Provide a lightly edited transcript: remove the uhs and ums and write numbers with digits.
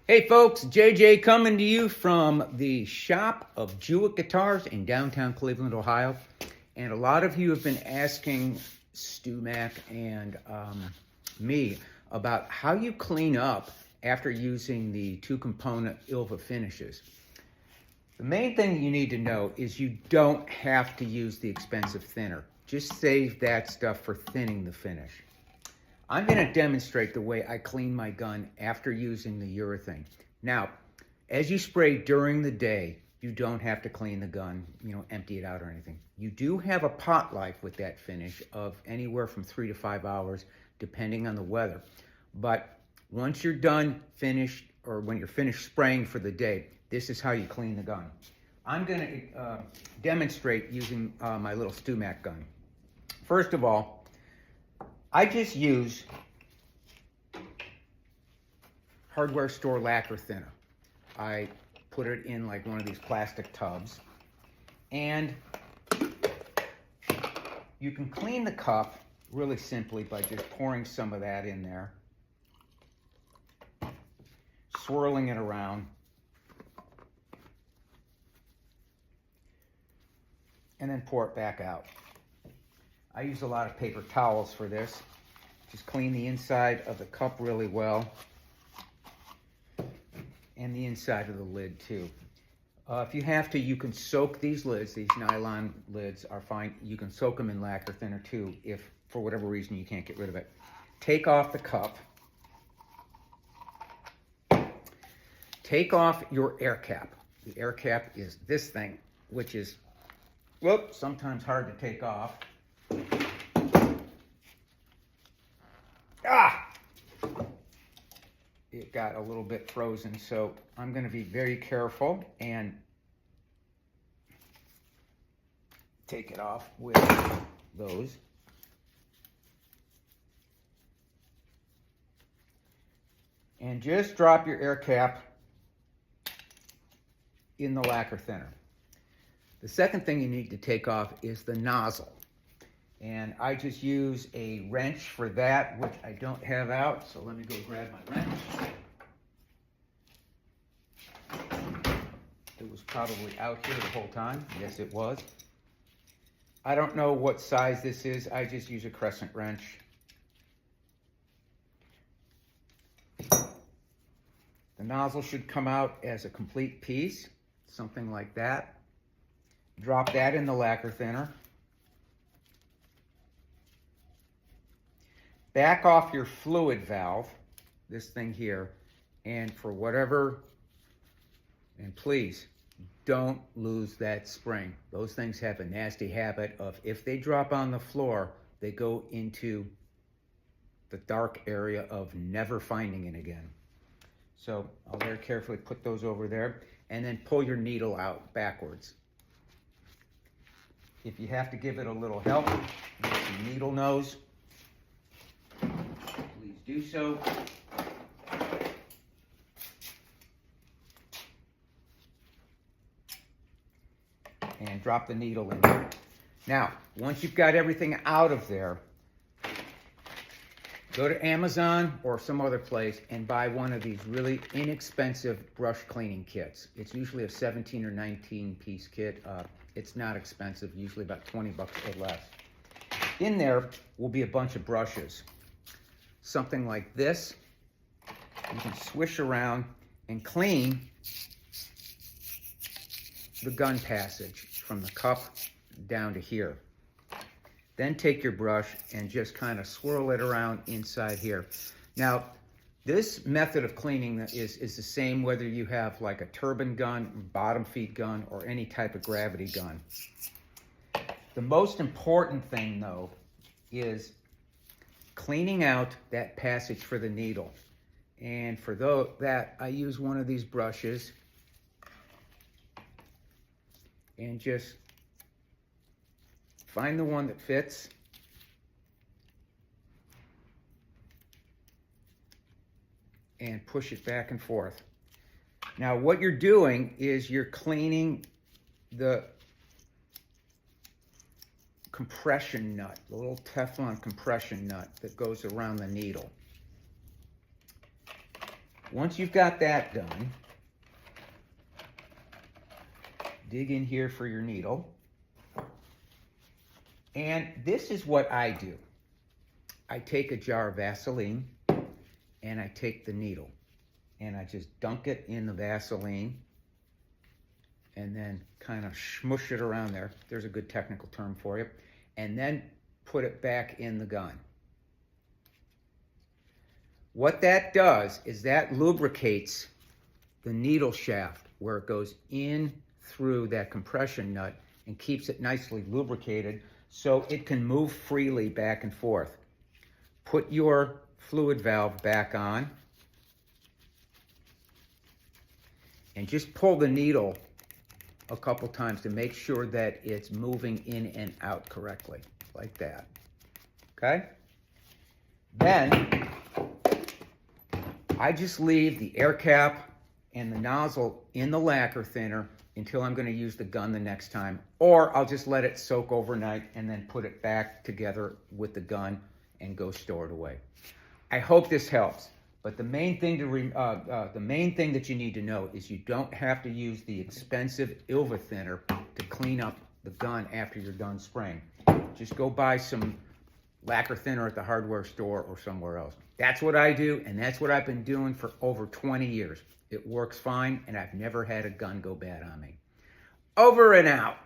Hey folks, JJ coming to you from the shop of Jewett Guitars in downtown Cleveland, Ohio. And a lot of you have been asking Stewmac and me about how you clean up after using the two-component Ilva Finishes. The main thing you need to know is you don't have to use the expensive thinner. Just save that stuff for thinning the finish. I'm going to demonstrate the way I clean my gun after using the urethane. Now, as you spray during the day, you don't have to clean the gun, empty it out or anything. You do have a pot life with that finish of anywhere from 3 to 5 hours, depending on the weather. But once you're done, finished, or when you're finished spraying for the day, this is how you clean the gun. I'm going to demonstrate using my little Stewmac gun. First of all, I just use hardware store lacquer thinner. I put it in like one of these plastic tubs. And you can clean the cup really simply by just pouring some of that in there, swirling it around, and then pour it back out. I use a lot of paper towels for this. Just clean the inside of the cup really well, and the inside of the lid too. If you have to, you can soak these lids. These nylon lids are fine. You can soak them in lacquer thinner too if for whatever reason you can't get rid of it. Take off the cup. Take off your air cap. The air cap is this thing, which is, sometimes hard to take off. It got a little bit frozen, so I'm going to be very careful and take it off with those. And just drop your air cap in the lacquer thinner. The second thing you need to take off is the nozzle. And I just use a wrench for that, which I don't have out. So let me go grab my wrench. It was probably out here the whole time. Yes, it was. I don't know what size this is. I just use a crescent wrench. The nozzle should come out as a complete piece, something like that. Drop that in the lacquer thinner. Back off your fluid valve, this thing here, and for whatever, and please don't lose that spring. Those things have a nasty habit of, if they drop on the floor, they go into the dark area of never finding it again. So I'll very carefully put those over there, and then pull your needle out backwards. If you have to give it a little help with some needle nose, please do so. And drop the needle in there. Now, once you've got everything out of there, go to Amazon or some other place and buy one of these really inexpensive brush cleaning kits. It's usually a 17 or 19 piece kit. It's not expensive, usually about 20 bucks or less. In there will be a bunch of brushes. Something like this. You can swish around and clean the gun passage from the cup down to here. Then take your brush and just kind of swirl it around inside here. Now, this method of cleaning is the same whether you have like a turbine gun, bottom feed gun, or any type of gravity gun. The most important thing though is cleaning out that passage for the needle. And for that, I use one of these brushes and just find the one that fits. And push it back and forth. Now what you're doing is you're cleaning the compression nut, the little Teflon compression nut that goes around the needle. once you've got that done, dig in here for your needle. And this is what I do. I take a jar of Vaseline and I take the needle and I just dunk it in the Vaseline and then kind of smush it around there. There's a good technical term for you. And then put it back in the gun. What that does is that lubricates the needle shaft where it goes in through that compression nut and keeps it nicely lubricated so it can move freely back and forth. Put your fluid valve back on and just pull the needle a couple times to make sure that it's moving in and out correctly, like that. Okay? Then I just leave the air cap and the nozzle in the lacquer thinner until I'm going to use the gun the next time, or I'll just let it soak overnight and then put it back together with the gun and go store it away. I hope this helps. But the main thing that you need to know is you don't have to use the expensive Ilva thinner to clean up the gun after you're done spraying. Just go buy some lacquer thinner at the hardware store or somewhere else. That's what I do, and that's what I've been doing for over 20 years. It works fine, and I've never had a gun go bad on me. Over and out.